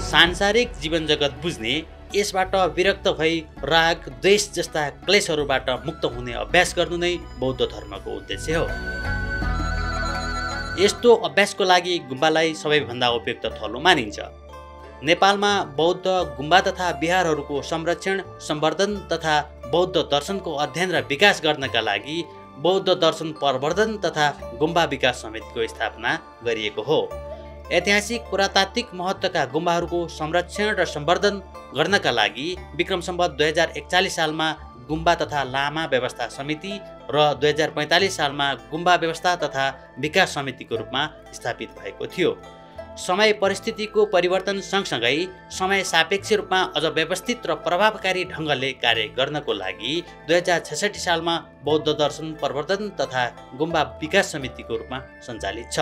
सांसारिक जीवन जगत बुझ्ने, यसबाट विरक्त भई राग द्वेष जस्ता क्लेशहरूबाट मुक्त हुने अभ्यास गर्नु नै बौद्ध धर्मको उद्देश्य हो। यस्तो अभ्यासको लागि गुम्बालाई सबैभन्दा उपयुक्त थलो मानिन्छ। नेपालमा बौद्ध गुम्बा तथा विहारहरूको संरक्षण, सम्वर्धन तथा बौद्ध दर्शनको अध्ययन र विकास गर्नका लागि बौद्ध दर्शन प्रवर्धन तथा गुम्बा विकास समितिको स्थापना गरिएको हो। ऐतिहासिक पुरातात्विक महत्त्वका गुम्बाहरूको संरक्षण र सम्वर्धन गर्नका लागि विक्रम सम्वत 2041 सालमा गुम्बा तथा लामा व्यवस्था समिति र 2045 सालमा गुम्बा व्यवस्था तथा विकास समितिको रूपमा स्थापित भएको थियो। समय परिस्थितिको परिवर्तन सँगसँगै समय सापेक्ष रूपमा अझ व्यवस्थित र प्रभावकारी ढङ्गले कार्य गर्नको लागि 2066 सालमा बौद्ध दर्शन प्रवर्धन तथा गुम्बा विकास समितिको रूपमा सञ्चालित छ।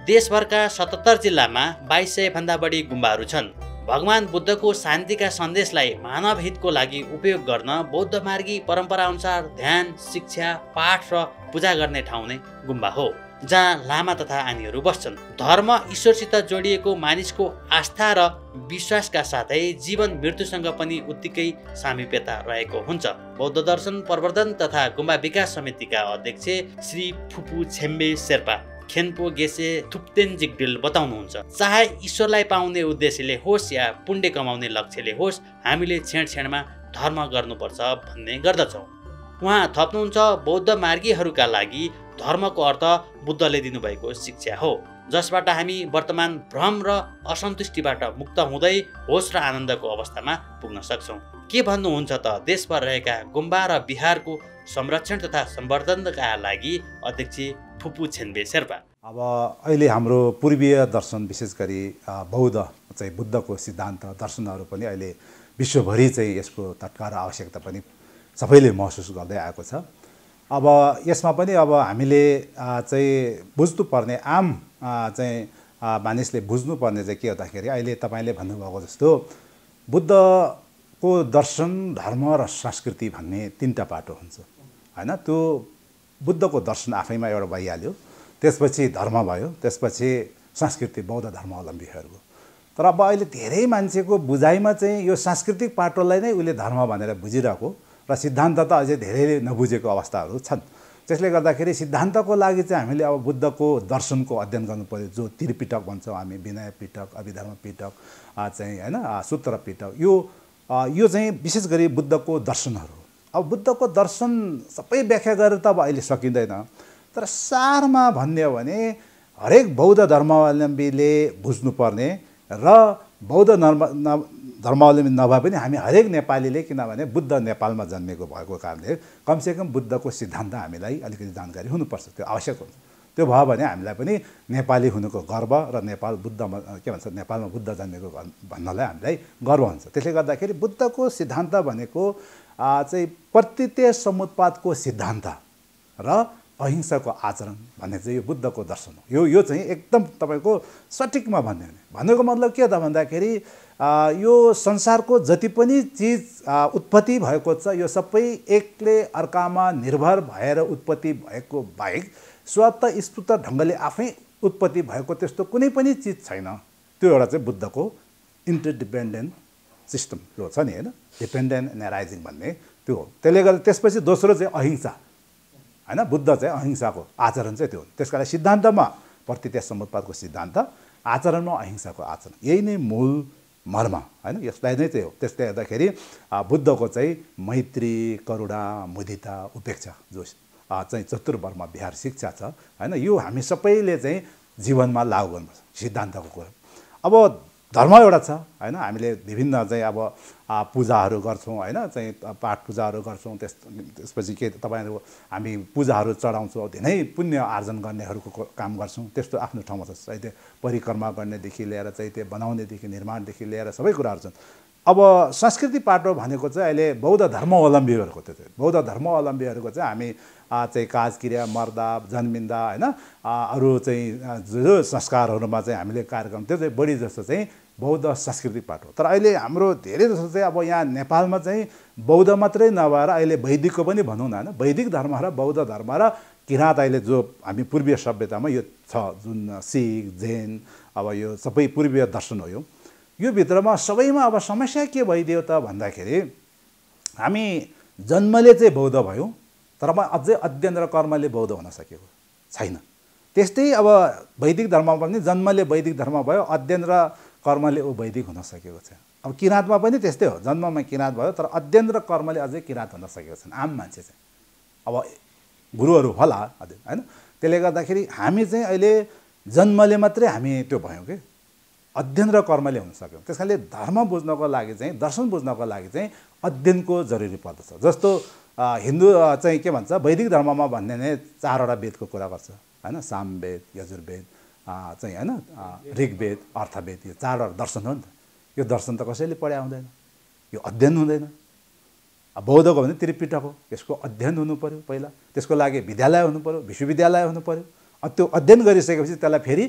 देशभरका 77 जिल्लामा 2200 भन्दा बढी गुम्बाहरू छन्। भगवान बुद्धको शान्तिका सन्देशलाई मानव हितको लागि उपयोग गर्न बौद्ध मार्गी परम्परा अनुसार ध्यान, शिक्षा, पाठ र पूजा गर्ने ठाउँ नै गुम्बा हो, जहाँ लामा तथा आनीहरू बस्छन्। धर्म ईश्वरसित जोडिएको मानिसको आस्था र विश्वासका साथै जीवन मृत्युसँग पनि उत्तिकै सामिप्यता रहेको हुन्छ। बौद्ध दर्शन प्रवर्धन तथा गुम्बा विकास समितिका अध्यक्ष श्री फुपू छेम्बे शेर्पा खेन्पो गेसे थुप्तेन जिग्डेल बताउनुहुन्छ, चाहे ईश्वरलाई पाउने उद्देश्यले होस् या पुण्य कमाउने लक्ष्यले होस्, हामीले छेडछेडमा धर्म गर्नुपर्छ भन्ने गर्दछौँ। उहाँ थप्नुहुन्छ, बौद्ध मार्गीहरूका लागि धर्मको अर्थ बुद्धले दिनुभएको शिक्षा हो, जसबाट हामी वर्तमान भ्रम र असन्तुष्टिबाट मुक्त हुँदै होस र आनन्दको अवस्थामा पुग्न सक्छौँ। के भन्नुहुन्छ त देशभर रहेका गुम्बा र विहारको संरक्षण तथा सम्वर्धनका लागि अध्यक्ष फुपू छेम्बे शेर्पा। अब अहिले हाम्रो पूर्वीय दर्शन, विशेष गरी बौद्ध चाहिँ बुद्धको सिद्धान्त दर्शनहरू पनि अहिले विश्वभरि चाहिँ यसको तत्काल आवश्यकता पनि सबैले महसुस गर्दै आएको छ। अब यसमा पनि अब हामीले चाहिँ बुझ्नुपर्ने, आम चाहिँ मानिसले बुझ्नुपर्ने चाहिँ के हुँदाखेरि अहिले तपाईँले भन्नुभएको जस्तो बुद्धको दर्शन, धर्म र संस्कृति भन्ने तीनटा पाटो हुन्छ हैन। त्यो बुद्धको दर्शन आफैमा एउटा भइहाल्यो, त्यसपछि धर्म भयो, त्यसपछि संस्कृति बौद्ध धर्मावलम्बीहरूको। तर अब अहिले धेरै मान्छेको बुझाइमा चाहिँ यो सांस्कृतिक पाटोलाई नै उसले धर्म भनेर बुझिरहेको र सिद्धान्त त अझै धेरैले नबुझेको अवस्थाहरू छन्। त्यसले गर्दाखेरि सिद्धान्तको लागि चाहिँ हामीले अब बुद्धको दर्शनको अध्ययन गर्नु पर्यो, जो त्रिपिटक भन्छौँ हामी, विनय पिटक, अभिधर्म पिटक चाहिँ हैन, सूत्र पिटक। यो चाहिँ विशेष गरी बुद्धको दर्शनहरू। अब बुद्धको दर्शन सबै व्याख्या गरेर त अब अहिले सकिँदैन, तर सारमा भन्ने हो भने हरेक बौद्ध धर्मावलम्बीले बुझ्नुपर्ने र बौद्ध धर्मावलम्बी नभए पनि हामी हरेक नेपालीले, किनभने बुद्ध नेपालमा जन्मेको भएको कारणले कमसेकम बुद्धको सिद्धान्त हामीलाई अलिकति जानकारी हुनुपर्छ, त्यो आवश्यक हुन्छ। त्यो भयो भने हामीलाई पनि नेपाली हुनुको गर्व र नेपाल बुद्धमा के भन्छ नेपालमा बुद्ध जन्मेको भन्नलाई हामीलाई गर्व हुन्छ। त्यसले गर्दाखेरि बुद्धको सिद्धान्त भनेको चाहिँ प्रत्यय समुत्पादको सिद्धान्त र अहिंसाको आचरण भन्ने चाहिँ यो बुद्धको दर्शन हो। यो चाहिँ एकदम तपाईँको सठिकमा भन्नुको मतलब के त भन्दाखेरि यो संसारको जति पनि चिज उत्पत्ति भएको छ, यो सबै एकले अर्कामा निर्भर भएर उत्पत्ति भएको बाहेक स्वतः स्फूर्त ढङ्गले आफै उत्पत्ति भएको त्यस्तो कुनै पनि चिज छैन। त्यो एउटा चाहिँ बुद्धको इन्टरडिपेन्डेन्ट सिस्टम जो छ नि होइन, डिपेन्डेन्ट एन्ड राइजिङ भन्ने त्यो हो। त्यसले गर्दा त्यसपछि दोस्रो चाहिँ अहिंसा हैन, बुद्ध चाहिँ अहिंसाको आचरण चाहिँ त्यो हो। त्यसकारण सिद्धान्तमा प्रत्यय समुत्पादको सिद्धान्त, आचरणमा अहिंसाको आचरण, यही नै मूल मर्म हैन, यसलाई नै चाहिँ हो। त्यसले गर्दाखेरि बुद्धको चाहिँ मैत्री, करुणा, मुदिता, उपेक्षा जो चाहिँ चतुर्वर्म विहार शिक्षा छ हैन, यो हामी सबैले चाहिँ जीवनमा लागू गर्नुपर्छ सिद्धान्तको कुरा। अब धर्म एउटा छ हैन, हामीले विभिन्न चाहिँ अब पूजाहरू गर्छौँ हैन, चाहिँ पाठ पूजाहरू गर्छौँ। त्यसपछि के तपाईँहरू हामी पूजाहरू चढाउँछौँ, धेरै पुण्य आर्जन गर्नेहरूको काम गर्छौँ, त्यस्तो आफ्नो ठाउँमा छ। चाहिँ परिक्रमा गर्नेदेखि लिएर चाहिँ त्यो बनाउनेदेखि निर्माणदेखि लिएर सबै कुराहरू छन्। अब संस्कृति पाटो भनेको चाहिँ अहिले बौद्ध धर्मावलम्बीहरूको, त्यो चाहिँ बौद्ध धर्मावलम्बीहरूको चाहिँ हामी चाहिँ काज क्रिया, मर्दा, जन्मिँदा हैन, अरू चाहिँ जो संस्कारहरूमा चाहिँ हामीले कार्यक्रम, त्यो चाहिँ बढी जस्तो चाहिँ बौद्ध सांस्कृतिक पाटो। तर अहिले हाम्रो धेरै जस्तो चाहिँ अब यहाँ नेपालमा चाहिँ बौद्ध मात्रै नभएर अहिले वैदिकको पनि भनौँ न हैन, वैदिक धर्म र बौद्ध धर्म र किराँत अहिले जो हामी पूर्वीय सभ्यतामा यो छ जुन सिख जैन अब यो सबै पूर्वीय दर्शन हो यो भित्रमा सबैमा अब समस्या के भइदियो त भन्दाखेरि हामी जन्मले चाहिँ बौद्ध भयौँ तर अझै अध्ययन र कर्मले बौद्ध हुन सकेको छैन। त्यस्तै अब वैदिक धर्ममा पनि जन्मले वैदिक धर्म भयो अध्ययन र कर्मले वैदिक हुन सकेको छ। अब किराँतमा पनि त्यस्तै हो, जन्ममा किराँत भयो तर अध्ययन र कर्मले अझै किराँत हुन सकेको छैन आम मान्छे चाहिँ। अब गुरुहरू होला होइन, त्यसले गर्दाखेरि हामी चाहिँ अहिले जन्मले मात्रै हामी त्यो भयौँ कि अध्ययन र कर्मले हुन सक्यौँ। त्यस कारणले धर्म बुझ्नको लागि चाहिँ दर्शन बुझ्नको लागि चाहिँ अध्ययनको जरुरी पर्दछ। जस्तो हिन्दू चाहिँ के भन्छ वैदिक धर्ममा भन्ने नै 4वटा वेदको कुरा गर्छ होइन, सामवेद यजुर्वेद चाहिँ होइन ऋग्वेद अर्थवेद, यो 4वटा दर्शन हो नि त। यो दर्शन त कसैले पढ्या हुँदैन, यो अध्ययन हुँदैन। बौद्धको भने त्रिपिटक हो, यसको अध्ययन हुनु पर्यो पहिला, त्यसको लागि विद्यालय हुनु पर्यो विश्वविद्यालय हुनु पर्यो। त्यो अध्ययन गरिसकेपछि त्यसलाई फेरि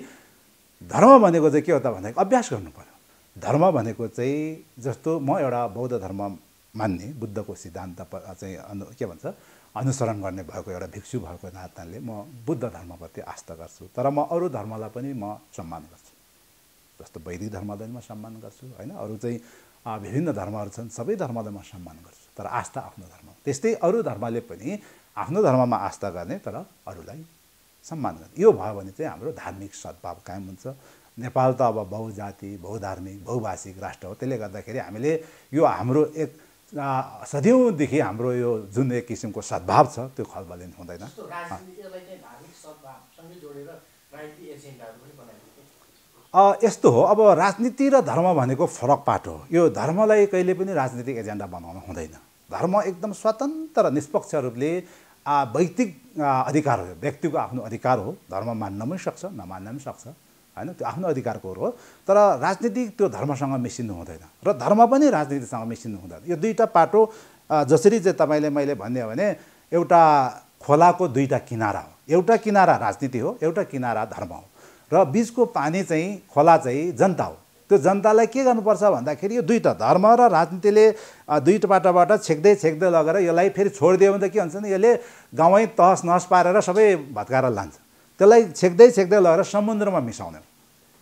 धर्म भनेको चाहिँ के हो त भन्दाखेरि अभ्यास गर्नु पर्यो। धर्म भनेको चाहिँ जस्तो म एउटा बौद्ध धर्म मान्ने बुद्धको सिद्धान्त चाहिँ के भन्छ अनुसरण गर्ने भएको एउटा भिक्षु भएको नाताले म बुद्ध धर्मप्रति आस्था गर्छु, तर म अरू धर्मलाई पनि म सम्मान गर्छु। जस्तो वैदिक धर्मलाई म सम्मान गर्छु होइन, अरू चाहिँ विभिन्न धर्महरू छन् सबै धर्मलाई म सम्मान गर्छु, तर आस्था आफ्नो धर्म। त्यस्तै अरू धर्मले पनि आफ्नो धर्ममा आस्था गर्ने तर अरूलाई सम्मान गर्ने। यो भयो भने चाहिँ हाम्रो धार्मिक सद्भाव कायम हुन्छ। नेपाल त अब बहुजाति बहुधार्मिक बहुभाषिक राष्ट्र हो, त्यसले गर्दाखेरि हामीले यो हाम्रो एक सदियौँदेखि हाम्रो यो जुन एक किसिमको सद्भाव छ त्यो खलबलिन हुँदैन। यस्तो हो, अब राजनीति र धर्म भनेको फरक पाटो हो। यो धर्मलाई कहिले पनि राजनीतिक एजेन्डा बनाउन हुँदैन। धर्म एकदम स्वतन्त्र र निष्पक्ष रूपले वैयक्तिक अधिकार हो, व्यक्तिको आफ्नो अधिकार हो। धर्म मान्न पनि सक्छ नमान्न पनि सक्छ होइन, त्यो आफ्नो अधिकारको हो। तर राजनीति त्यो धर्मसँग मिसिनु हुँदैन र धर्म पनि राजनीतिसँग मिसिनु हुँदैन। यो दुईवटा पाटो जसरी चाहिँ तपाईँले मैले भन्ने हो भने एउटा खोलाको दुईवटा किनारा हो, एउटा किनारा राजनीति हो एउटा किनारा धर्म हो र बिचको पानी चाहिँ खोला चाहिँ जनता हो। त्यो जनतालाई के गर्नुपर्छ भन्दाखेरि यो दुईवटा धर्म र राजनीतिले दुईवटा बाटोबाट छेक्दै छेक्दै लगेर यसलाई फेरि छोडिदियो भने त के हुन्छ भने यसले गाउँै तहस नहस पारेर सबै भत्काएर लान्छ। त्यसलाई छेक्दै छेक्दै लगेर समुद्रमा मिसाउने,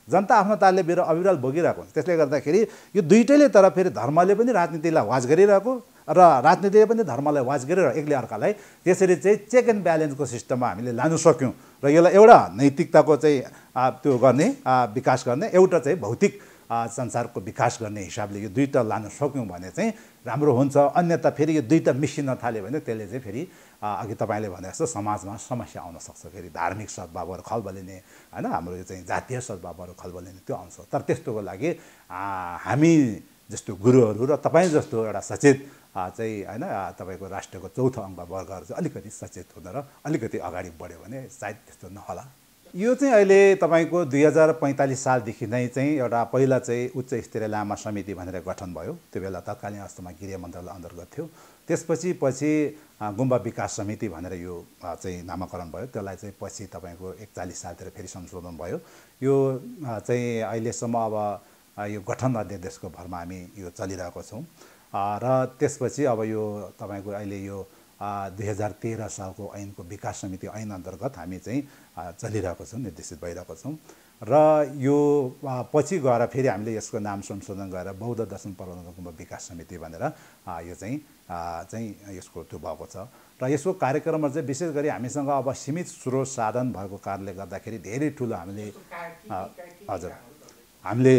जनता आफ्नो तालले अविरल भोगिरहेको हुन्छ। त्यसले गर्दाखेरि यो दुइटैले तर फेरि धर्मले पनि राजनीतिलाई वाच गरिरहेको र राजनीतिले पनि धर्मलाई वाच गरेर एकले अर्कालाई त्यसरी चाहिँ चेक एन्ड ब्यालेन्सको सिस्टममा हामीले लानु सक्यौँ र यसलाई एउटा नैतिकताको चाहिँ त्यो गर्ने विकास गर्ने, एउटा चाहिँ भौतिक संसारको विकास गर्ने हिसाबले यो दुईवटा लान सक्यौँ भने चाहिँ राम्रो हुन्छ। अन्यथा फेरि यो दुईवटा मिसिन थाल्यो भने त्यसले चाहिँ फेरि अघि तपाईँले भने जस्तो समाजमा समस्या आउन सक्छ, फेरि धार्मिक सद्भावहरू खलबलिने होइन, हाम्रो यो चाहिँ जातीय सद्भावहरू खलबलिने त्यो आउँछ। तर त्यस्तोको लागि हामी जस्तो गुरुहरू र तपाईँ जस्तो एउटा सचेत चाहिँ होइन तपाईँको राष्ट्रको चौथो अङ्ग वर्गहरू चाहिँ अलिकति सचेत हुँदा र अलिकति अगाडि बढ्यो भने सायद त्यस्तो नहोला। यो चाहिँ अहिले तपाईँको 2045 सालदेखि नै चाहिँ एउटा पहिला चाहिँ उच्च स्तरीय लामा समिति भनेर गठन भयो। त्यो बेला तत्कालीन अवस्थामा गृह मन्त्रालय अन्तर्गत थियो। त्यसपछि गुम्बा विकास समिति भनेर यो चाहिँ नामाकरण भयो। त्यसलाई चाहिँ पछि तपाईँको 41 सालतिर फेरि संशोधन भयो। यो चाहिँ अहिलेसम्म अब यो गठन अध्यादेशको भरमा हामी यो चलिरहेको छौँ र त्यसपछि अब यो तपाईँको अहिले यो 2013 सालको ऐनको विकास समिति ऐन अन्तर्गत हामी चाहिँ चलिरहेको छौँ, निर्देशित भइरहेको छौँ र यो पछि गएर फेरि हामीले यसको नाम संशोधन गरेर बौद्ध दर्शन प्रबन्धन गुम्बा विकास समिति भनेर यो चाहिँ यसको त्यो भएको छ र यसको कार्यक्रममा चाहिँ विशेष गरी हामीसँग अब सीमित स्रोत साधन भएको कारणले गर्दाखेरि धेरै ठुलो हामीले हजुर हामीले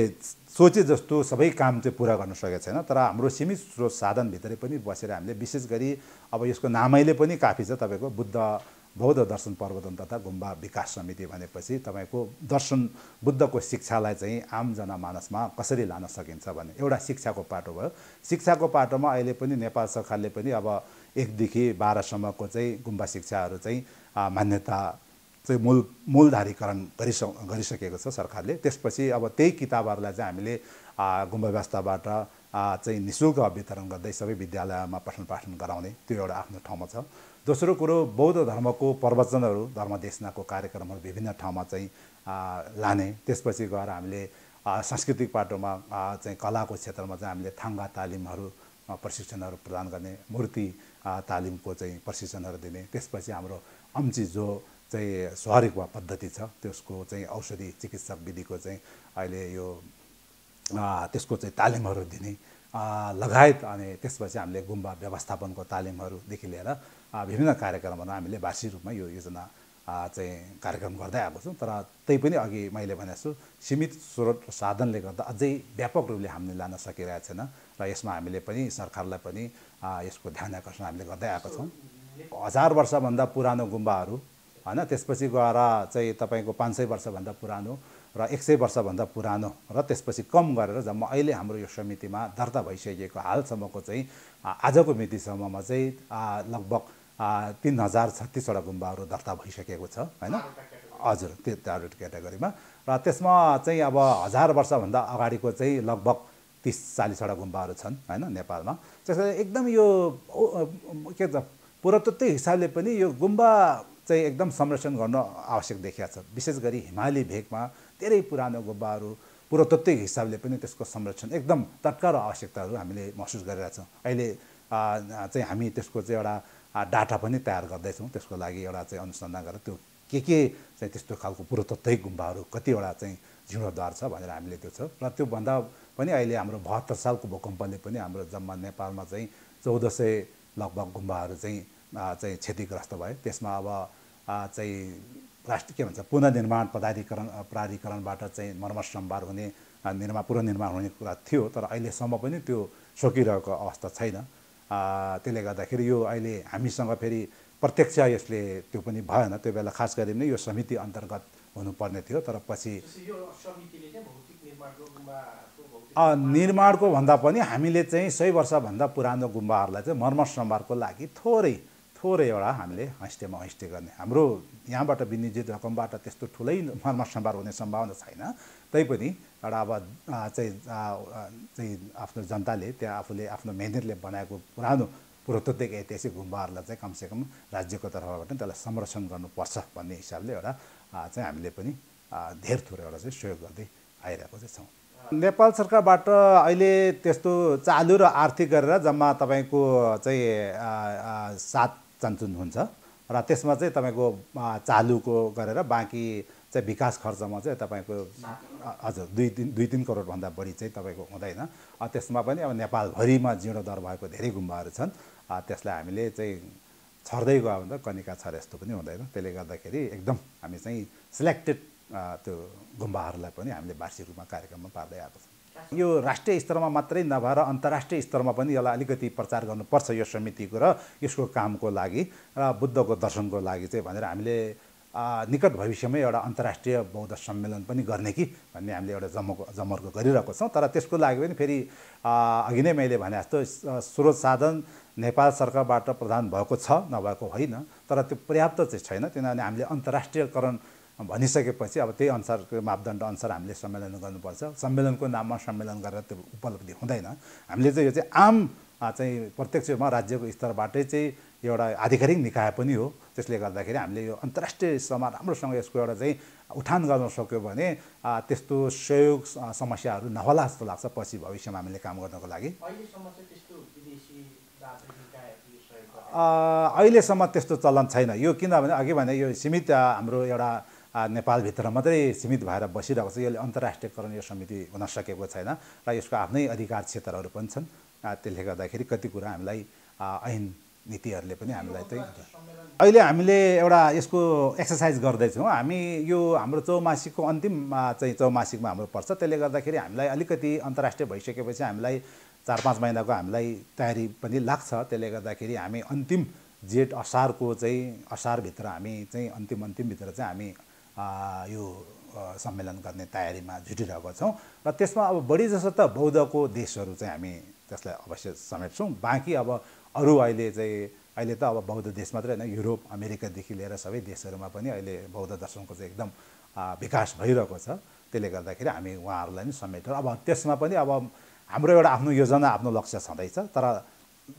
सोचे जस्तो सबै काम चाहिँ पुरा गर्न सकेको छैन। तर हाम्रो सीमित स्रोत साधनभित्रै पनि बसेर हामीले विशेष गरी अब यसको नामैले पनि काफी छ, तपाईँको बौद्ध दर्शन प्रवर्धन तथा गुम्बा विकास समिति भनेपछि तपाईँको दर्शन बुद्धको शिक्षालाई चाहिँ आम जनमानसमा कसरी लान सकिन्छ भन्ने एउटा शिक्षाको पाटो भयो। शिक्षाको पाटोमा अहिले पनि नेपाल सरकारले पनि अब 1 देखि 12 सम्मको चाहिँ गुम्बा शिक्षाहरू चाहिँ मान्यता चाहिँ मूलधारीकरण गरिसकेको छ सरकारले। त्यसपछि अब त्यही किताबहरूलाई चाहिँ हामीले गुम्बा व्यवस्थाबाट चाहिँ निःशुल्क वितरण गर्दै सबै विद्यालयमा पठन पाठन गराउने त्यो एउटा आफ्नो ठाउँमा छ। दोस्रो कुरो बौद्ध धर्मको प्रवचनहरू धर्मदेशनाको कार्यक्रमहरू विभिन्न ठाउँमा चाहिँ लाने। त्यसपछि गएर हामीले सांस्कृतिक पाटोमा चाहिँ कलाको क्षेत्रमा चाहिँ हामीले थाङ्गा तालिमहरू प्रशिक्षणहरू प्रदान गर्ने, मूर्ति तालिमको चाहिँ प्रशिक्षणहरू दिने। त्यसपछि हाम्रो अम्ची जो चाहिँ स्वाभाविक पद्धति छ त्यसको चाहिँ औषधि चिकित्सक विधिको चाहिँ अहिले यो त्यसको चाहिँ तालिमहरू दिने लगायत अनि त्यसपछि हामीले गुम्बा व्यवस्थापनको तालिमहरूदेखि लिएर विभिन्न कार्यक्रमहरू हामीले वार्षिक रूपमा यो योजना चाहिँ कार्यक्रम गर्दै आएको छौँ। तर त्यही पनि अघि मैले भनेको छु सीमित स्रोत साधनले गर्दा अझै व्यापक रूपले हामीले लान सकिरहेको छैन र यसमा हामीले पनि सरकारलाई पनि यसको ध्यान आकर्षण हामीले गर्दै आएको छौँ। 1000 वर्षभन्दा पुरानो गुम्बाहरू हैन, त्यसपछि गएर चाहिँ तपाईँको 500 वर्षभन्दा पुरानो र 100 वर्षभन्दा पुरानो र त्यसपछि कम गरेर जम्मा अहिले हाम्रो यो समितिमा दर्ता भइसकेको हालसम्मको चाहिँ आजको मितिसम्ममा चाहिँ लगभग 3036वटा गुम्बाहरू दर्ता भइसकेको छ हैन। हजुर, त्यो चारवटा क्याटेगोरीमा र त्यसमा चाहिँ अब 1000 वर्षभन्दा अगाडिको चाहिँ लगभग 30-40वटा गुम्बाहरू छन् हैन नेपालमा। त्यसैले एकदम यो के भन्छ पुरातत्त्व हिसाबले पनि यो गुम्बा चाहिँ एकदम संरक्षण गर्न आवश्यक देखिएको छ। विशेष गरी हिमाली भेगमा धेरै पुरानो गुम्बाहरू पुरातत्त्व हिसाबले पनि त्यसको संरक्षण एकदम तत्काल आवश्यकताहरू हामीले महसुस गरिरहेछौँ। अहिले चाहिँ हामी त्यसको चाहिँ एउटा डाटा पनि तयार गर्दैछौँ। त्यसको लागि एउटा चाहिँ अनुसन्धान गरेर त्यो के चाहिँ त्यस्तो खालको पुरातत्त्विक गुम्बाहरू कतिवटा चाहिँ जीर्णोद्धार छ भनेर हामीले त्यो छ। र त्यो भन्दा पनि अहिले हाम्रो 72 सालको भूकम्पले पनि हाम्रो जम्मा नेपालमा चाहिँ 1400 लगभग गुम्बाहरू चाहिँ क्षतिग्रस्त भयो। त्यसमा अब चाहिँ राष्ट्रिय के भन्छ पुनर्निर्माण प्राधिकरणबाट चाहिँ मर्मत सम्भार हुने पुनर्निर्माण हुने कुरा थियो, तर अहिलेसम्म पनि त्यो सकिरहेको अवस्था छैन। त्यसले गर्दाखेरि यो अहिले हामीसँग फेरि प्रत्यक्ष यसले त्यो पनि भएन। त्यो बेला खास गरी नै यो समिति अन्तर्गत हुनुपर्ने थियो, तर पछि निर्माणको भन्दा पनि हामीले चाहिँ 100 वर्षभन्दा पुरानो गुम्बाहरूलाई चाहिँ मर्मत सम्भारको लागि थोरै एउटा हामीले हैस्टे गर्ने। हाम्रो यहाँबाट विनियोजित रकमबाट त्यस्तो ठुलै मर्मत सम्भार हुने सम्भावना छैन। तैपनि एउटा अब चाहिँ आफ्नो जनताले त्यहाँ आफूले आफ्नो मेहनतले बनाएको पुरानो पुरातत्त्विक ऐतिहासिक गुम्बाहरूलाई चाहिँ कमसेकम राज्यको तर्फबाट त्यसलाई संरक्षण गर्नुपर्छ भन्ने हिसाबले एउटा चाहिँ हामीले पनि धेर थोरै एउटा चाहिँ सहयोग गर्दै आइरहेको चाहिँ छौँ। नेपाल सरकारबाट अहिले त्यस्तो चालु र आर्थिक गरेर जम्मा तपाईँको चाहिँ 7 चञ्चुन हुन्छ र त्यसमा चाहिँ तपाईँको चालुको गरेर बाँकी चाहिँ विकास खर्चमा चाहिँ तपाईँको हजुर 2-3 करोडभन्दा बढी चाहिँ तपाईँको हुँदैन। त्यसमा पनि अब नेपालभरिमा जीर्णोद्धार भएको धेरै गुम्बाहरू छन्। त्यसलाई हामीले चाहिँ छर्दै गयो भने त कनिका छर यस्तो पनि हुँदैन। त्यसले गर्दाखेरि एकदम हामी चाहिँ सिलेक्टेड त्यो गुम्बाहरूलाई पनि हामीले वार्षिक रूपमा कार्यक्रममा पार्दै आएको छौँ। यो राष्ट्रिय स्तरमा मात्रै नभएर अन्तर्राष्ट्रिय स्तरमा पनि यसलाई अलिकति प्रचार गर्नुपर्छ यो समितिको र यसको कामको लागि र बुद्धको दर्शनको लागि चाहिँ भनेर हामीले निकट भविष्यमै एउटा अन्तर्राष्ट्रिय बौद्ध सम्मेलन पनि गर्ने कि भन्ने हामीले एउटा जमर्को गरिरहेको छौँ। तर त्यसको लागि पनि फेरि अघि नै मैले भने जस्तो स्रोत साधन नेपाल सरकारबाट प्रदान भएको छ, नभएको होइन, तर त्यो पर्याप्त चाहिँ छैन। किनभने हामीले अन्तर्राष्ट्रियकरण भनिसकेपछि अब त्यही अनुसारको मापदण्ड अनुसार हामीले सम्मेलन गर्नुपर्छ। सम्मेलनको नाममा सम्मेलन गरेर त्यो उपलब्धि हुँदैन। हामीले चाहिँ यो चाहिँ आम चाहिँ प्रत्यक्ष रूपमा राज्यको स्तरबाटै चाहिँ एउटा आधिकारिक निकाय पनि हो। त्यसले गर्दाखेरि हामीले यो अन्तर्राष्ट्रिय स्तरमा राम्रोसँग यसको एउटा चाहिँ उठान गर्न सक्यो भने त्यस्तो सहयोग समस्याहरू नहोला जस्तो लाग्छ पछि भविष्यमा हामीले काम गर्नको लागि। अहिलेसम्म त्यस्तो चलन छैन यो, किनभने अघि भने यो सीमित हाम्रो एउटा नेपालभित्र मात्रै सीमित भएर बसिरहेको छ। यसले अन्तर्राष्ट्रियकरण यो समिति हुन सकेको छैन र यसको आफ्नै अधिकार क्षेत्रहरू पनि छन्। त्यसले गर्दाखेरि कति कुरा हामीलाई ऐन नीतिहरूले पनि हामीलाई चाहिँ अहिले हामीले एउटा यसको एक्सर्साइज गर्दैछौँ। हामी यो हाम्रो चौमासिकको अन्तिम चाहिँ चौमासिकमा हाम्रो पर्छ। त्यसले गर्दाखेरि हामीलाई अलिकति अन्तर्राष्ट्रिय भइसकेपछि हामीलाई 4-5 महिनाको हामीलाई तयारी पनि लाग्छ। त्यसले गर्दाखेरि हामी अन्तिम जेठ असारको चाहिँ असारभित्र हामी चाहिँ अन्तिमभित्र चाहिँ हामी यो सम्मेलन गर्ने तयारीमा जुटिरहेको छौँ र त्यसमा अब बढी जसो त बौद्धको देशहरू चाहिँ हामी त्यसलाई अवश्य समेट्छौँ। बाँकी अब अरू अहिले त अब बौद्ध देश मात्रै होइन, युरोप अमेरिकादेखि लिएर सबै देशहरूमा पनि अहिले बौद्ध दर्शनको चाहिँ एकदम विकास भइरहेको छ। त्यसले गर्दाखेरि हामी उहाँहरूलाई नि समेटेर अब त्यसमा पनि अब हाम्रो एउटा आफ्नो योजना आफ्नो लक्ष्य छँदैछ। तर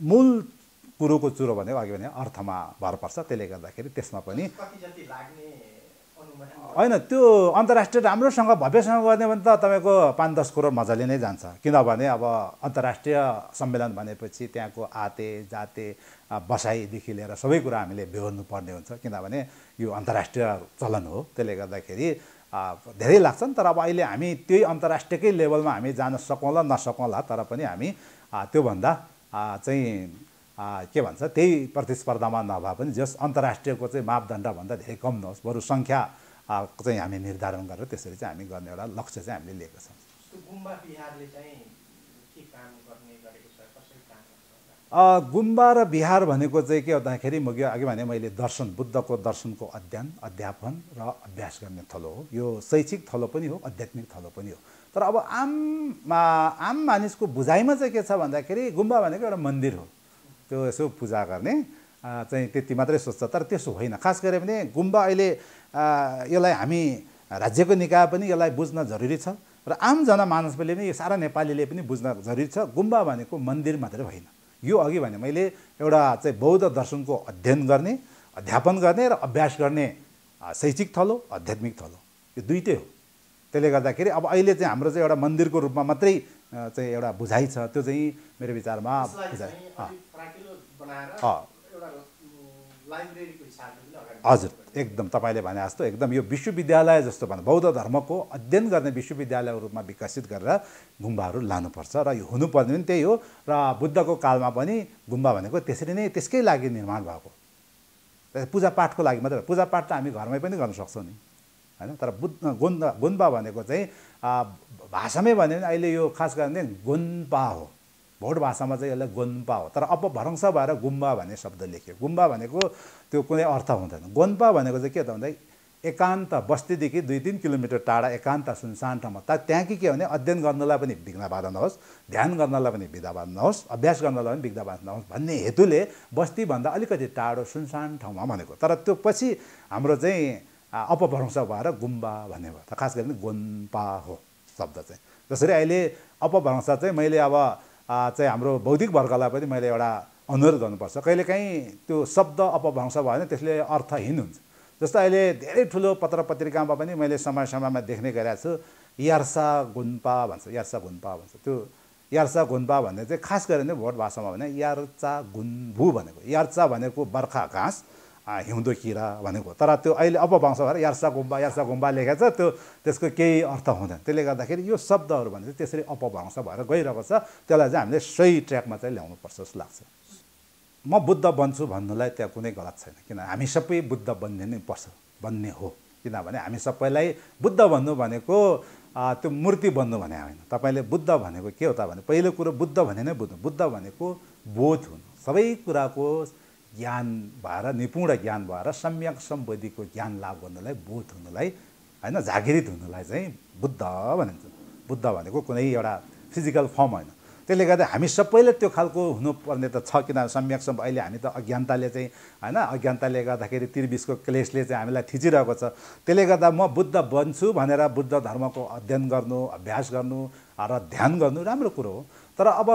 मूल कुरोको चुरो भनेको अघि भने अर्थमा भर पर्छ। त्यसले गर्दाखेरि त्यसमा पनि होइन त्यो अन्तर्राष्ट्रिय राम्रोसँग भव्यसँग गर्ने भने त तपाईँको 5-10 करोड मजाले नै जान्छ। किनभने अब अन्तर्राष्ट्रिय सम्मेलन भनेपछि त्यहाँको आते जाते बसाइदेखि लिएर सबै कुरा हामीले बेहोर्नु पर्ने हुन्छ, किनभने यो अन्तर्राष्ट्रिय चलन हो। त्यसले गर्दाखेरि धेरै लाग्छन्। तर अब अहिले हामी त्यही अन्तर्राष्ट्रियकै लेभलमा हामी जान सकौँला नसकौँला, तर पनि हामी त्योभन्दा चाहिँ के भन्छ त्यही प्रतिस्पर्धामा नभए पनि जस अन्तर्राष्ट्रियको चाहिँ मापदण्डभन्दा धेरै कम नहोस्, बरु सङ्ख्या चाहिँ हामी निर्धारण गरेर त्यसरी चाहिँ हामी गर्ने एउटा लक्ष्य चाहिँ हामीले लिएको छौँ। गुम्बा र बिहार भनेको चाहिँ के भन्दाखेरि अघि भने मैले दर्शन, बुद्धको दर्शनको अध्ययन अध्यापन र अभ्यास गर्ने थलो हो। यो शैक्षिक थलो पनि हो, आध्यात्मिक थलो पनि हो। तर अब आम मानिसको बुझाइमा चाहिँ के छ भन्दाखेरि गुम्बा भनेको एउटा मन्दिर हो, त्यो यसो पूजा गर्ने चाहिँ त्यति मात्रै सोच्छ। तर त्यसो होइन। खास गरी भने गुम्बा अहिले यसलाई हामी राज्यको निकाय पनि यसलाई बुझ्न जरुरी छ र आम जनमानसले पनि, सारा नेपालीले पनि बुझ्न जरुरी छ। गुम्बा भनेको मन्दिर मात्रै होइन। यो अघि भने मैले एउटा चाहिँ बौद्ध दर्शनको अध्ययन गर्ने, अध्यापन गर्ने र अभ्यास गर्ने शैक्षिक थलो, आध्यात्मिक थलो, यो दुईटै हो। त्यसले गर्दाखेरि अब अहिले चाहिँ हाम्रो चाहिँ एउटा मन्दिरको रूपमा मात्रै चाहिँ एउटा बुझाइ छ। त्यो चाहिँ मेरो विचारमा हजुर एकदम तपाईँले भने जस्तो एकदम यो विश्वविद्यालय जस्तो भने बौद्ध धर्मको अध्ययन गर्ने विश्वविद्यालयको रूपमा विकसित गरेर गुम्बाहरू लानुपर्छ र यो हुनुपर्ने पनि त्यही हो। र बुद्धको कालमा पनि गुम्बा भनेको त्यसरी नै त्यसकै लागि निर्माण भएको, पूजापाठको लागि मात्रै। पूजापाठ त हामी घरमै पनि गर्न सक्छौँ नि, होइन। तर गुम्बा भनेको चाहिँ भाषामै भन्यो भने अहिले यो खास गर्ने गोन्पा हो, भोट भाषामा चाहिँ यसलाई गोन्पा हो। तर अपभ्रंश भएर गुम्बा भन्ने शब्द लेख्यो। गुम्बा भनेको त्यो कुनै अर्थ हुँदैन। गोन्पा भनेको चाहिँ के त भन्दा एकान्त, बस्तीदेखि 2-3 किलोमिटर टाढा एकान्त सुनसान ठाउँमा, त्यहाँ के भने अध्ययन गर्नलाई पनि विघ्न बाधा नहोस्, ध्यान गर्नलाई पनि विघ्न बाधा नहोस्, अभ्यास गर्नलाई पनि विघ्न बाधा नहोस् भन्ने हेतुले बस्तीभन्दा अलिकति टाढो सुनसान ठाउँमा भनेको। तर त्यो पछि हाम्रो चाहिँ अपभ्रंश भएर गुम्बा भन्ने भयो। खास गरी गोन्पा हो शब्द चाहिँ। जसरी अहिले अपभ्रंश चाहिँ मैले अब चाहिँ हाम्रो बौद्धिक वर्गलाई पनि मैले एउटा अनुरोध गर्नुपर्छ। कहिलेकाहीँ त्यो शब्द अपभ्रंश भयो भने त्यसले अर्थहीन हुन्छ। जस्तो अहिले धेरै ठुलो पत्र पत्रिकामा पनि मैले समय समयमा देख्ने गरेको छु, यार्सा गुन्पा भन्छ, यार्सा गुन्पा भन्छ। त्यो यार्सा गुन्पा भन्ने चाहिँ खास गरेर भोट भाषामा भने यार्चा गुन्भु भनेको। यार्चा भनेको बर्खा घाँस, हिउँदो किरा भनेको। तर त्यो अहिले अपभ्रंश भएर यार्सा गुम्बा लेखेको छ, त्यो त्यसको केही अर्थ हुँदैन। त्यसले गर्दाखेरि यो शब्दहरू भने चाहिँ त्यसरी अपभ्रंश भएर गइरहेको छ। त्यसलाई चाहिँ हामीले सही ट्र्याकमा चाहिँ ल्याउनुपर्छ जस्तो लाग्छ। म बुद्ध बन्छु भन्नुलाई त्यहाँ कुनै गलत छैन, किन हामी सबै बुद्ध बन्ने नै पर्छ, बन्ने हो। किनभने हामी सबैलाई बुद्ध भन्नु भनेको त्यो मूर्ति बन्नु भने होइन। तपाईँले बुद्ध भनेको के हो त भने पहिलो कुरो बुद्ध भने नै बुझ्नु। बुद्ध भनेको बोध हुनु, सबै कुराको ज्ञान भएर, निपुण ज्ञान भएर सम्यक सम्बोधिको ज्ञान लाभ गर्नलाई, बोध हुनुलाई, होइन, जागृत हुनुलाई चाहिँ बुद्ध भनिन्छ। बुद्ध भनेको कुनै एउटा फिजिकल फर्म होइन। त्यसले गर्दा हामी सबैले त्यो खालको हुनुपर्ने त छ। किनभने सम्यक अहिले हामी त अज्ञानताले चाहिँ, होइन, अज्ञानताले गर्दाखेरि त्रिविशको क्लेशले चाहिँ हामीलाई थिचिरहेको छ। त्यसले गर्दा म बुद्ध बन्छु भनेर बुद्ध धर्मको अध्ययन गर्नु, अभ्यास गर्नु र ध्यान गर्नु राम्रो कुरो हो। तर अब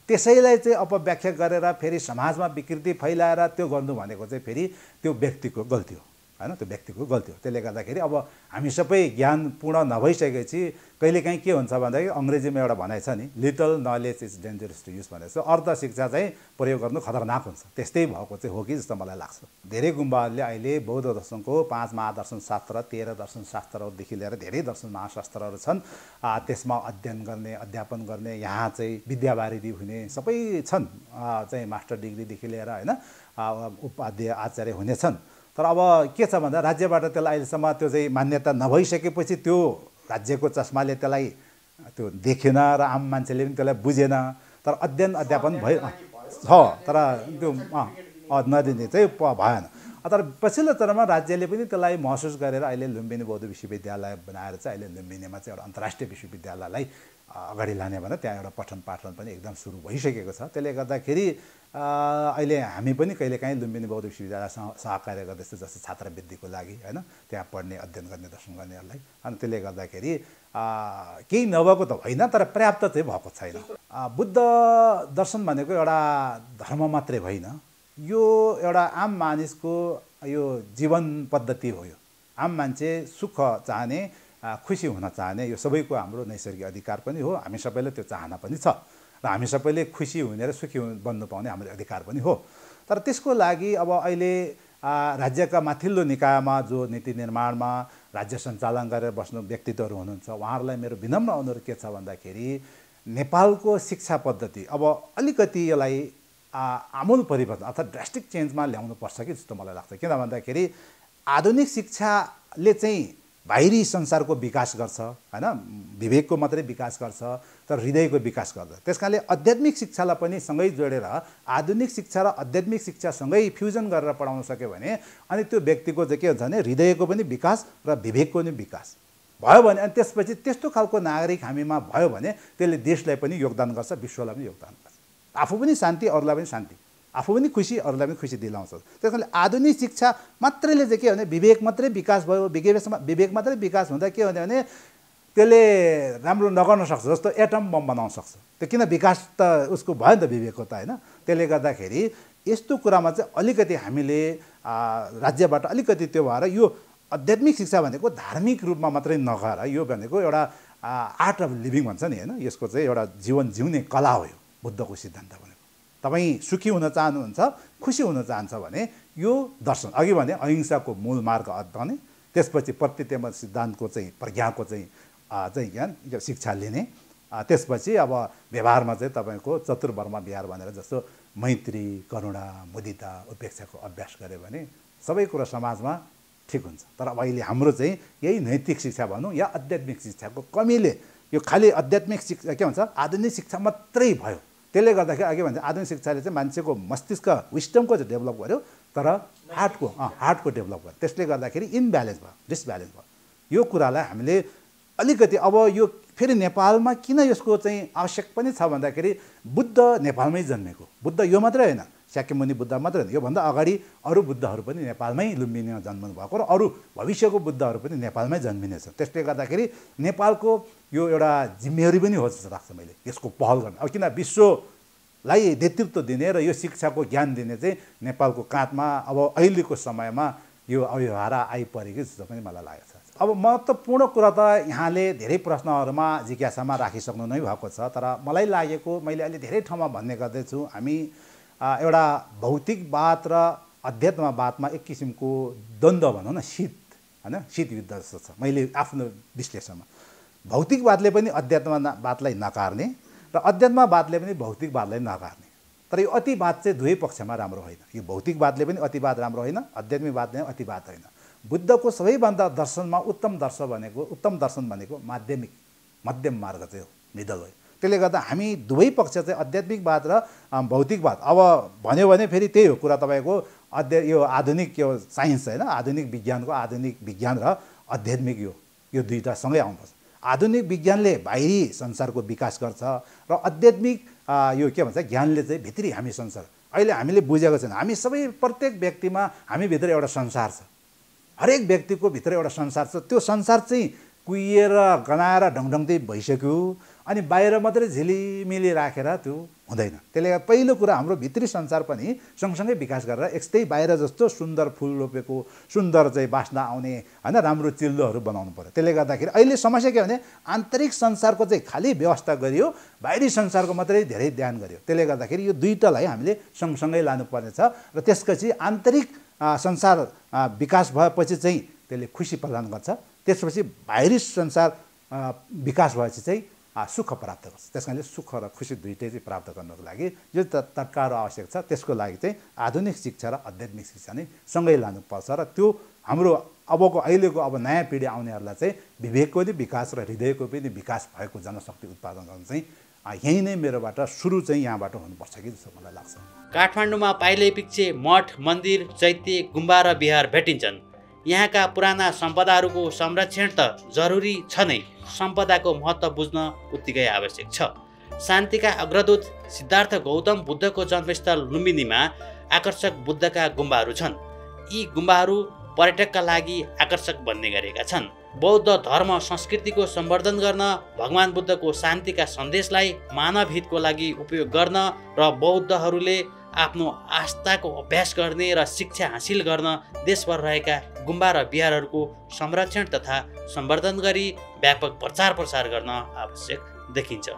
त्यसैलाई चाहिँ अपव्याख्या गरेर फेरि समाजमा विकृति फैलाएर त्यो गर्नु भनेको चाहिँ फेरि त्यो व्यक्तिको गल्ती हो, होइन, त्यो व्यक्तिको गल्ती हो। त्यसले गर्दाखेरि अब हामी सबै ज्ञान पूर्ण नभइसकेपछि कहिलेकाहीँ के हुन्छ भन्दाखेरि अङ्ग्रेजीमा एउटा भनाइ छ नि, little knowledge is dangerous to use भनेर। अर्ध शिक्षा चाहिँ प्रयोग गर्नु खतरनाक हुन्छ। त्यस्तै भएको चाहिँ हो कि जस्तो मलाई लाग्छ। धेरै गुम्बाहरूले अहिले बौद्ध दर्शनको 5 महादर्शन शास्त्र, 13 दर्शन शास्त्रहरूदेखि लिएर धेरै दर्शन महाशास्त्रहरू छन्। त्यसमा अध्ययन गर्ने, अध्यापन गर्ने, यहाँ चाहिँ विद्यावारिधि हुने सबै छन्, चाहिँ मास्टर डिग्रीदेखि लिएर, होइन, उपाध्याय आचार्य हुने छन्। तर अब के छ भन्दा राज्यबाट त्यसलाई अहिलेसम्म त्यो चाहिँ मान्यता नभइसकेपछि त्यो राज्यको चस्माले त्यसलाई त्यो देखेन र आम मान्छेले पनि त्यसलाई बुझेन। तर अध्ययन अध्यापन भयो छ, तर त्यो नदिने चाहिँ भएन। तर पछिल्लो चरणमा राज्यले पनि त्यसलाई महसुस गरेर अहिले लुम्बिनी बौद्ध विश्वविद्यालय बनाएर चाहिँ अहिले लुम्बिनीमा चाहिँ एउटा अन्तर्राष्ट्रिय विश्वविद्यालयलाई अगाडि लाने भनेर त्यहाँ एउटा पठन पाठन पनि एकदम सुरु भइसकेको छ। त्यसले गर्दाखेरि अहिले हामी पनि कहिलेकाहीँ लुम्बिनी बौद्ध विश्वविद्यालयसँग सहकार्य गर्दैछौँ, जस्तो छात्रवृत्तिको लागि, होइन, त्यहाँ पढ्ने, अध्ययन गर्ने, दर्शन गर्नेहरूलाई। अनि त्यसले गर्दाखेरि केही नभएको त होइन, तर पर्याप्त चाहिँ भएको छैन। बुद्ध दर्शन भनेको एउटा धर्म मात्रै होइन, यो एउटा आम मानिसको यो जीवन पद्धति हो। आम मान्छे सुख चाहने, खुसी हुन चाहने यो सबैको हाम्रो नैसर्गिक अधिकार पनि हो। हामी सबैले त्यो चाहना पनि छ र हामी सबैले खुसी हुने र सुखी बन्नु पाउने हाम्रो अधिकार पनि हो। तर त्यसको लागि अब अहिले राज्यका माथिल्लो निकायमा जो नीति निर्माणमा राज्य सञ्चालन गरेर बस्नु व्यक्तित्वहरू हुनुहुन्छ, उहाँहरूलाई मेरो विनम्र अनुरोध के छ भन्दाखेरि नेपालको शिक्षा पद्धति अब अलिकति यसलाई आमूल परिवर्तन अर्थात् ड्रास्टिक चेन्जमा ल्याउनुपर्छ कि जस्तो मलाई लाग्छ। किन भन्दाखेरि आधुनिक शिक्षाले चाहिँ बाहिरी संसारको विकास गर्छ हैन, विवेकको मात्रै विकास गर्छ तर हृदयको विकास गर्दैन। त्यसकारणले आध्यात्मिक शिक्षालाई पनि सँगै जोडेर आधुनिक शिक्षा र आध्यात्मिक शिक्षा सँगै फ्युजन गरेर पढाउन सक्यो भने अनि त्यो व्यक्तिको चाहिँ के हुन्छ भने हृदयको पनि विकास र विवेकको पनि विकास भयो भने अनि त्यसपछि त्यस्तो खालको नागरिक हामीमा भयो भने त्यसले देशलाई पनि योगदान गर्छ, विश्वलाई पनि योगदान गर्छ। आफू पनि शान्ति, अरूलाई पनि शान्ति, आफू पनि खुसी, अरूलाई पनि खुसी दिलाउँछ। त्यस कारणले आधुनिक शिक्षा मात्रैले चाहिँ के भने विवेक मात्रै विकास भयो, विवेक मात्रै विकास हुँदा के हुने भने त्यसले राम्रो नगर्न सक्छ, जस्तो एटम बम बनाउन सक्छ। त्यो किन विकास त उसको भयो नि त विवेकको त होइन। त्यसले गर्दाखेरि यस्तो कुरामा चाहिँ अलिकति हामीले राज्यबाट अलिकति त्यो भएर यो आध्यात्मिक शिक्षा भनेको धार्मिक रूपमा मात्रै नगएर यो भनेको एउटा आर्ट अफ लिभिङ भन्छ नि होइन, यसको चाहिँ एउटा जीवन जिउने कला हो यो बुद्धको सिद्धान्त भनेको। तपाईँ सुखी हुन चाहनुहुन्छ, खुसी हुन चाहन्छ भने यो दर्शन अघि भने अहिंसाको मूल मार्ग अध्ययन, त्यसपछि प्रतित्यम सिद्धान्तको चाहिँ प्रज्ञाको चाहिँ ज्ञान शिक्षा लिने, त्यसपछि अब व्यवहारमा चाहिँ तपाईँको चतुर्वर्म व्यवहार भनेर जस्तो मैत्री, करुणा, मुदिता, उपेक्षाको अभ्यास गऱ्यो भने सबै कुरा समाजमा ठिक हुन्छ। तर अब अहिले हाम्रो चाहिँ यही नैतिक शिक्षा भनौँ या आध्यात्मिक शिक्षाको कमीले यो खालि आध्यात्मिक शिक्षा के भन्छ आधुनिक शिक्षा मात्रै भयो। त्यसले गर्दाखेरि अघि भन्छ आधुनिक शिक्षाले चाहिँ मान्छेको मस्तिष्क विस्डमको चाहिँ डेभलप गर्यो तर हार्टको डेभलप गर्यो। त्यसले गर्दाखेरि इम्ब्यालेन्स भयो, डिसब्यालेन्स भयो। यो कुरालाई हामीले अलिकति अब यो फेरि नेपालमा किन यसको चाहिँ आवश्यक पनि छ भन्दाखेरि बुद्ध नेपालमै जन्मेको, बुद्ध यो मात्रै होइन, शाक्यमुनि बुद्ध मात्रै होइन, योभन्दा अगाडि अरू बुद्धहरू पनि नेपालमै लुम्बिनीमा जन्मनु भएको र अरू भविष्यको बुद्धहरू पनि नेपालमै जन्मिनेछ। त्यसले गर्दाखेरि नेपालको यो एउटा जिम्मेवारी पनि हो जस्तो लाग्छ मैले यसको पहल गर्न। अब किन विश्वलाई नेतृत्व दिने र यो शिक्षाको ज्ञान दिने चाहिँ नेपालको काँधमा अब अहिलेको समयमा यो अभिभारा आइपरेको जस्तो पनि मलाई लागेको छ। अब महत्त्वपूर्ण कुरा त यहाँले धेरै प्रश्नहरूमा जिज्ञासामा राखिसक्नु नै भएको छ, तर मलाई लागेको मैले अहिले धेरै ठाउँमा भन्ने गर्दैछु हामी एउटा भौतिकवाद र अध्यात्मवादमा एक किसिमको द्वन्द्व भनौँ न, शीत होइन, शीत युद्ध जस्तो छ मैले आफ्नो विश्लेषणमा। भौतिकवादले पनि अध्यात्मवादलाई नकार्ने र अध्यात्मवादले पनि भौतिकवादलाई नकार्ने, तर यो अतिवाद चाहिँ दुवै पक्षमा राम्रो होइन। यो भौतिकवादले पनि अतिवाद राम्रो होइन, आध्यात्मिकवादले पनि अतिवाद होइन। बुद्धको सबैभन्दा दर्शनमा उत्तम दर्शन भनेको माध्यमिक मध्यम मार्ग चाहिँ हो, मिडल वे। त्यसले गर्दा हामी दुवै पक्ष चाहिँ आध्यात्मिकवाद र भौतिकवाद अब भन्यो भने फेरि त्यही हो कुरा तपाईँको यो आधुनिक यो साइन्स होइन, आधुनिक विज्ञान र आध्यात्मिक यो दुईवटा सँगै आउनुपर्छ। आधुनिक विज्ञानले बाहिरी संसारको विकास गर्छ र आध्यात्मिक यो के भन्छ ज्ञानले चाहिँ भित्री हामी संसार अहिले हामीले बुझेको छैन। हामी सबै प्रत्येक व्यक्तिमा हामीभित्र एउटा संसार छ, हरेक व्यक्तिको भित्र एउटा संसार छ। त्यो संसार चाहिँ कुहिएर गनाएर ढङढङदै भइसक्यो अनि बाहिर मात्रै झिलिमिली राखेर त्यो हुँदैन। त्यसले गर्दा पहिलो कुरा हाम्रो भित्री संसार पनि सँगसँगै विकास गरेर यस्तै बाहिर जस्तो सुन्दर फुल रोपेको सुन्दर चाहिँ बास्ना आउने होइन राम्रो चिल्लोहरू बनाउनु पर्यो। त्यसले गर्दाखेरि अहिले समस्या के भने आन्तरिक संसारको चाहिँ खालि व्यवस्था गरियो, बाहिरी संसारको मात्रै धेरै ध्यान गरियो। त्यसले गर्दाखेरि यो दुईटालाई हामीले सँगसँगै लानुपर्नेछ र त्यसपछि आन्तरिक संसार विकास भएपछि चाहिँ त्यसले खुसी प्रदान गर्छ, त्यसपछि बाहिरी संसार विकास भएपछि चाहिँ सुख प्राप्त गर्छ। त्यस कारणले सुख र खुसी दुइटै चाहिँ प्राप्त गर्नको लागि जो तत्काल आवश्यक छ त्यसको लागि चाहिँ आधुनिक शिक्षा र आध्यात्मिक शिक्षा नै सँगै लानुपर्छ र त्यो हाम्रो अबको अहिलेको अब नयाँ पिँढी आउनेहरूलाई चाहिँ विवेकको पनि विकास र हृदयको पनि विकास भएको जनशक्ति उत्पादन गर्न चाहिँ यही नै मेरोबाट सुरु चाहिँ यहाँबाट हुनुपर्छ कि जस्तो मलाई लाग्छ। काठमाडौँमा पाइलेपिच्छे मठ, मन्दिर, चैत्य, गुम्बा र बिहार भेटिन्छन्। यहाँका पुराना सम्पदाहरूको संरक्षण त जरुरी छ नै, सम्पदाको महत्त्व बुझ्न उत्तिकै आवश्यक छ। शान्तिका अग्रदूत सिद्धार्थ गौतम बुद्धको जन्मस्थल लुम्बिनीमा आकर्षक बुद्धका गुम्बाहरू छन्। यी गुम्बाहरू पर्यटकका लागि आकर्षक बन्ने गरेका छन्। बौद्ध धर्म संस्कृतिको सम्वर्धन गर्न, भगवान बुद्धको शान्तिका सन्देशलाई मानव हितको लागि उपयोग गर्न र बौद्धहरूले आफ्नो आस्थाको अभ्यास गर्ने र शिक्षा हासिल गर्न देशभर रहेका गुम्बा र बिहारहरूको संरक्षण तथा सम्वर्धन गरी व्यापक प्रचार प्रसार गर्न आवश्यक देखिन्छ।